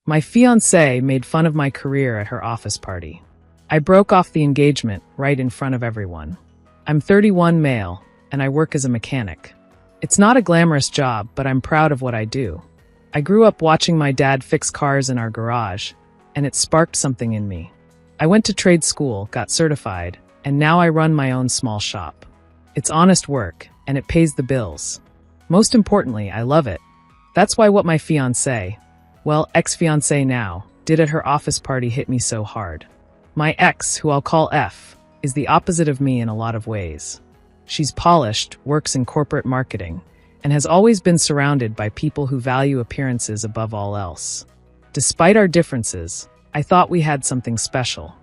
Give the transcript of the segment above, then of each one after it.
My fiancée made fun of my career at her office party. I broke off the engagement right in front of everyone. I'm 31 male, and I work as a mechanic. It's not a glamorous job, but I'm proud of what I do. I grew up watching my dad fix cars in our garage, and it sparked something in me. I went to trade school, got certified, and now I run my own small shop. It's honest work, and it pays the bills. Most importantly, I love it. That's why what my fiancé, well, ex-fiancé now, did at her office party hit me so hard. My ex, who I'll call F, is the opposite of me in a lot of ways. She's polished, works in corporate marketing, and has always been surrounded by people who value appearances above all else. Despite our differences, I thought we had something special.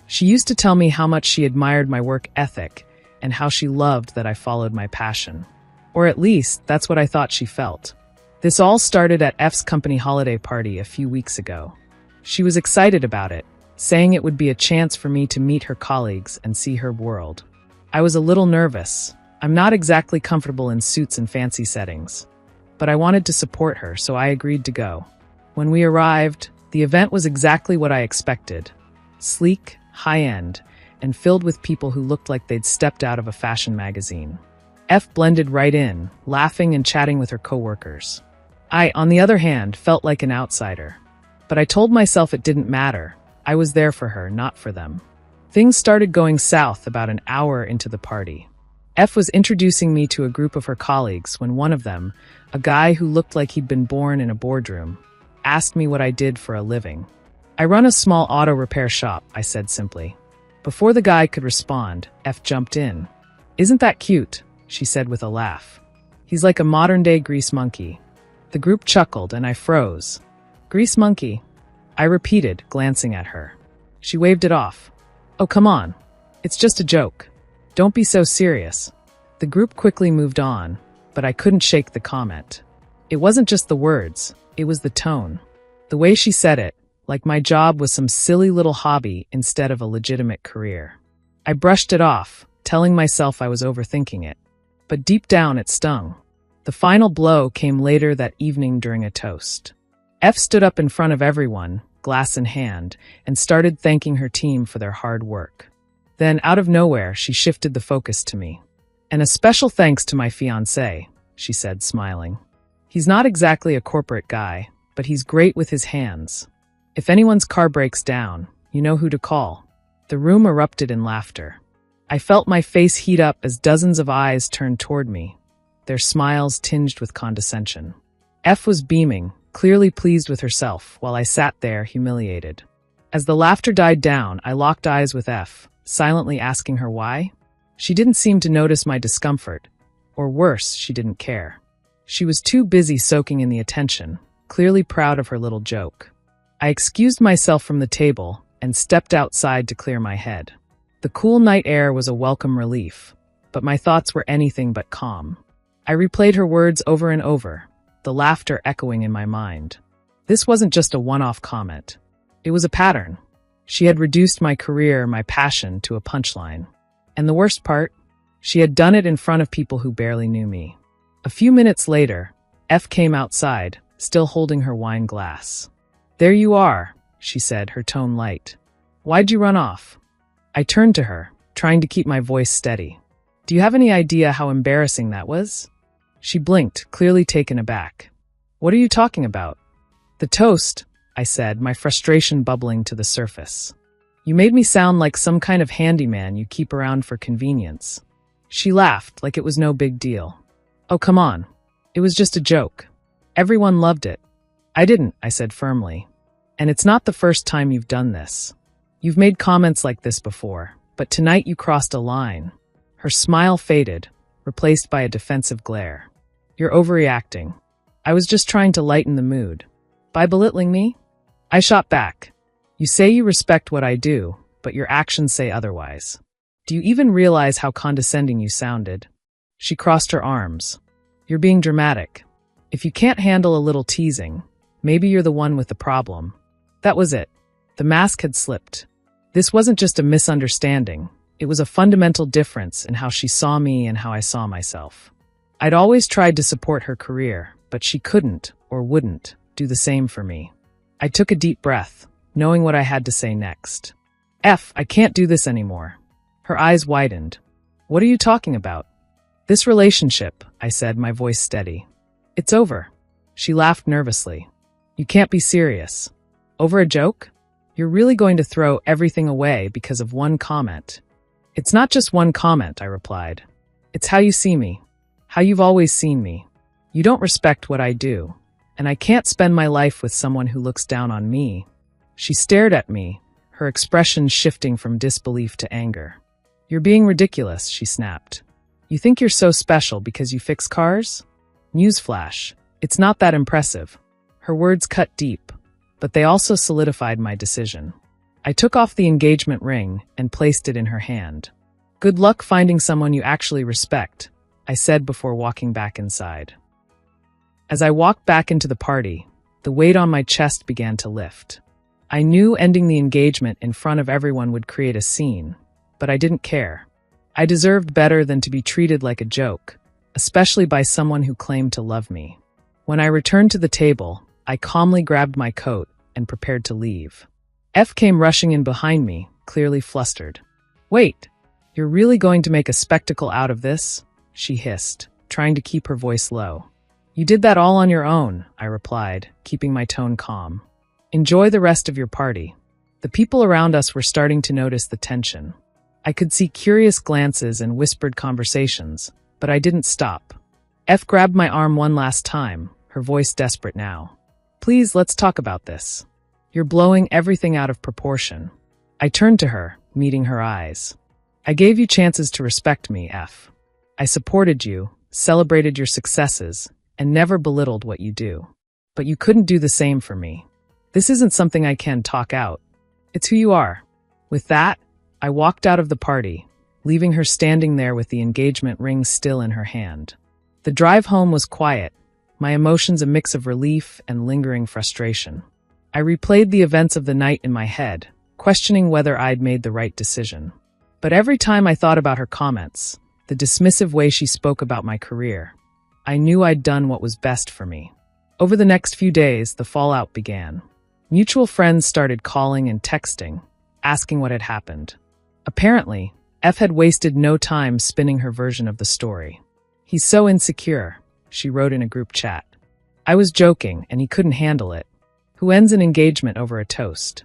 She used to tell me how much she admired my work ethic and how she loved that I followed my passion. Or at least, that's what I thought she felt. This all started at F's company holiday party a few weeks ago. She was excited about it, saying it would be a chance for me to meet her colleagues and see her world. I was a little nervous. I'm not exactly comfortable in suits and fancy settings. But I wanted to support her, so I agreed to go. When we arrived, the event was exactly what I expected. Sleek, high-end, and filled with people who looked like they'd stepped out of a fashion magazine. F blended right in, laughing and chatting with her coworkers. I, on the other hand, felt like an outsider. But I told myself it didn't matter. I was there for her, not for them. Things started going south about an hour into the party. F was introducing me to a group of her colleagues when one of them, a guy who looked like he'd been born in a boardroom, asked me what I did for a living. I run a small auto repair shop, I said simply. Before the guy could respond, F jumped in. Isn't that cute? She said with a laugh. He's like a modern-day grease monkey. The group chuckled and I froze. Grease monkey? I repeated, glancing at her. She waved it off. Oh, come on. It's just a joke. Don't be so serious. The group quickly moved on, but I couldn't shake the comment. It wasn't just the words, it was the tone. The way she said it, like my job was some silly little hobby instead of a legitimate career. I brushed it off, telling myself I was overthinking it. But deep down it stung. The final blow came later that evening during a toast. F stood up in front of everyone, glass in hand, and started thanking her team for their hard work. Then, out of nowhere, she shifted the focus to me. And a special thanks to my fiancé, she said, smiling. He's not exactly a corporate guy, but he's great with his hands. If anyone's car breaks down, you know who to call. The room erupted in laughter. I felt my face heat up as dozens of eyes turned toward me, their smiles tinged with condescension. F was beaming, clearly pleased with herself, while I sat there, humiliated. As the laughter died down, I locked eyes with F, silently asking her why. She didn't seem to notice my discomfort, or worse, she didn't care. She was too busy soaking in the attention, clearly proud of her little joke. I excused myself from the table and stepped outside to clear my head. The cool night air was a welcome relief, but my thoughts were anything but calm. I replayed her words over and over, the laughter echoing in my mind. This wasn't just a one-off comment. It was a pattern. She had reduced my career, my passion, to a punchline. And the worst part? She had done it in front of people who barely knew me. A few minutes later, F came outside, still holding her wine glass. There you are, she said, her tone light. Why'd you run off? I turned to her, trying to keep my voice steady. Do you have any idea how embarrassing that was? She blinked, clearly taken aback. What are you talking about? The toast, I said, my frustration bubbling to the surface. You made me sound like some kind of handyman you keep around for convenience. She laughed like it was no big deal. Oh, come on. It was just a joke. Everyone loved it. I didn't, I said firmly. And it's not the first time you've done this. You've made comments like this before, but tonight you crossed a line. Her smile faded, replaced by a defensive glare. You're overreacting. I was just trying to lighten the mood. By belittling me? I shot back. You say you respect what I do, but your actions say otherwise. Do you even realize how condescending you sounded? She crossed her arms. You're being dramatic. If you can't handle a little teasing, maybe you're the one with the problem. That was it. The mask had slipped. This wasn't just a misunderstanding. It was a fundamental difference in how she saw me and how I saw myself. I'd always tried to support her career, but she couldn't, or wouldn't, do the same for me. I took a deep breath, knowing what I had to say next. I can't do this anymore. Her eyes widened. What are you talking about? This relationship, I said, my voice steady. It's over. She laughed nervously. You can't be serious. Over a joke? You're really going to throw everything away because of one comment. It's not just one comment, I replied. It's how you see me, how you've always seen me. You don't respect what I do, and I can't spend my life with someone who looks down on me. She stared at me, her expression shifting from disbelief to anger. You're being ridiculous, she snapped. You think you're so special because you fix cars? Newsflash, it's not that impressive. Her words cut deep, but they also solidified my decision. I took off the engagement ring and placed it in her hand. Good luck finding someone you actually respect, I said before walking back inside. As I walked back into the party, the weight on my chest began to lift. I knew ending the engagement in front of everyone would create a scene, but I didn't care. I deserved better than to be treated like a joke, especially by someone who claimed to love me. When I returned to the table, I calmly grabbed my coat and prepared to leave. Came rushing in behind me, clearly flustered. Wait, you're really going to make a spectacle out of this? She hissed, trying to keep her voice low. You did that all on your own, I replied, keeping my tone calm. Enjoy the rest of your party. The people around us were starting to notice the tension. I could see curious glances and whispered conversations, but I didn't stop. Grabbed my arm one last time, her voice desperate now. Please, let's talk about this. You're blowing everything out of proportion. I turned to her, meeting her eyes. I gave you chances to respect me, I supported you, celebrated your successes, and never belittled what you do. But you couldn't do the same for me. This isn't something I can talk out. It's who you are. With that, I walked out of the party, leaving her standing there with the engagement ring still in her hand. The drive home was quiet, my emotions a mix of relief and lingering frustration. I replayed the events of the night in my head, questioning whether I'd made the right decision. But every time I thought about her comments, the dismissive way she spoke about my career, I knew I'd done what was best for me. Over the next few days, the fallout began. Mutual friends started calling and texting, asking what had happened. Apparently, had wasted no time spinning her version of the story. He's so insecure, she wrote in a group chat. I was joking, and he couldn't handle it. Who ends an engagement over a toast?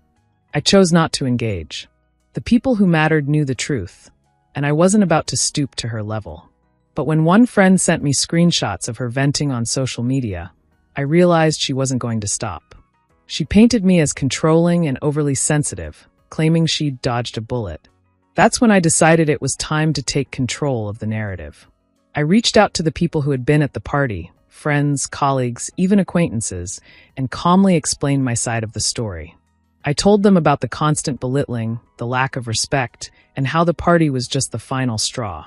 I chose not to engage. The people who mattered knew the truth, and I wasn't about to stoop to her level. But when one friend sent me screenshots of her venting on social media, I realized she wasn't going to stop. She painted me as controlling and overly sensitive, claiming she'd dodged a bullet. That's when I decided it was time to take control of the narrative. I reached out to the people who had been at the party, friends, colleagues, even acquaintances, and calmly explained my side of the story. I told them about the constant belittling, the lack of respect, and how the party was just the final straw.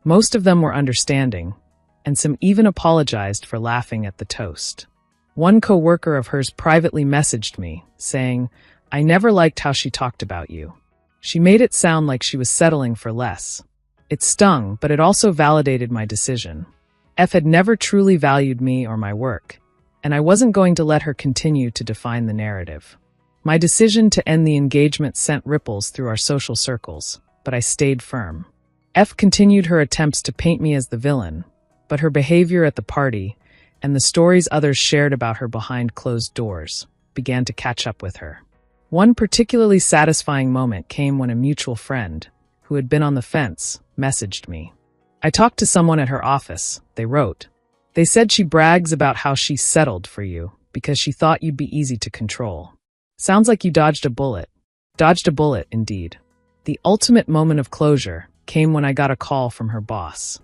Most of them were understanding, and some even apologized for laughing at the toast. One coworker of hers privately messaged me, saying, I never liked how she talked about you. She made it sound like she was settling for less. It stung, but it also validated my decision. Had never truly valued me or my work, and I wasn't going to let her continue to define the narrative. My decision to end the engagement sent ripples through our social circles, but I stayed firm. Continued her attempts to paint me as the villain, but her behavior at the party and the stories others shared about her behind closed doors began to catch up with her. One particularly satisfying moment came when a mutual friend, who had been on the fence, messaged me. I talked to someone at her office, they wrote. They said she brags about how she settled for you because she thought you'd be easy to control. Sounds like you dodged a bullet. Dodged a bullet, indeed. The ultimate moment of closure came when I got a call from her boss.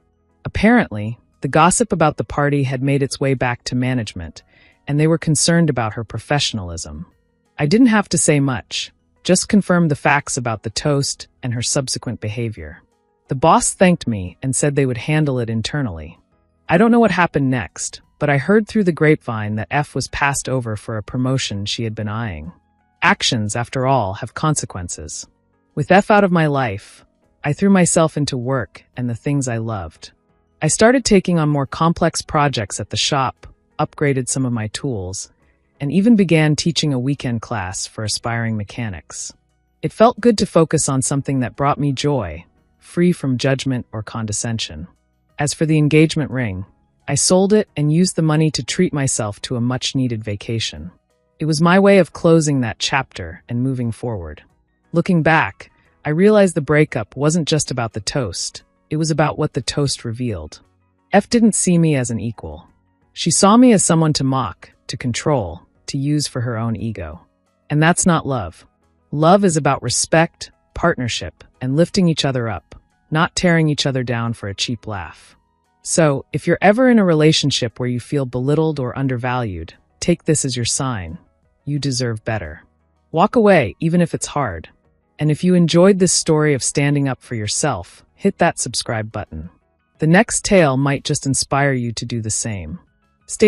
Apparently, the gossip about the party had made its way back to management, and they were concerned about her professionalism. I didn't have to say much, just confirmed the facts about the toast and her subsequent behavior. The boss thanked me and said they would handle it internally. I don't know what happened next, but I heard through the grapevine that was passed over for a promotion she had been eyeing. Actions, after all, have consequences. With out of my life, I threw myself into work and the things I loved. I started taking on more complex projects at the shop, upgraded some of my tools, and even began teaching a weekend class for aspiring mechanics. It felt good to focus on something that brought me joy, free from judgment or condescension. As for the engagement ring, I sold it and used the money to treat myself to a much-needed vacation. It was my way of closing that chapter and moving forward. Looking back, I realized the breakup wasn't just about the toast. It was about what the toast revealed. F didn't see me as an equal. She saw me as someone to mock, to control, to use for her own ego. And that's not love. Love is about respect, partnership, and lifting each other up, not tearing each other down for a cheap laugh. So, if you're ever in a relationship where you feel belittled or undervalued, take this as your sign. You deserve better. Walk away, even if it's hard. And if you enjoyed this story of standing up for yourself, hit that subscribe button. The next tale might just inspire you to do the same. Stay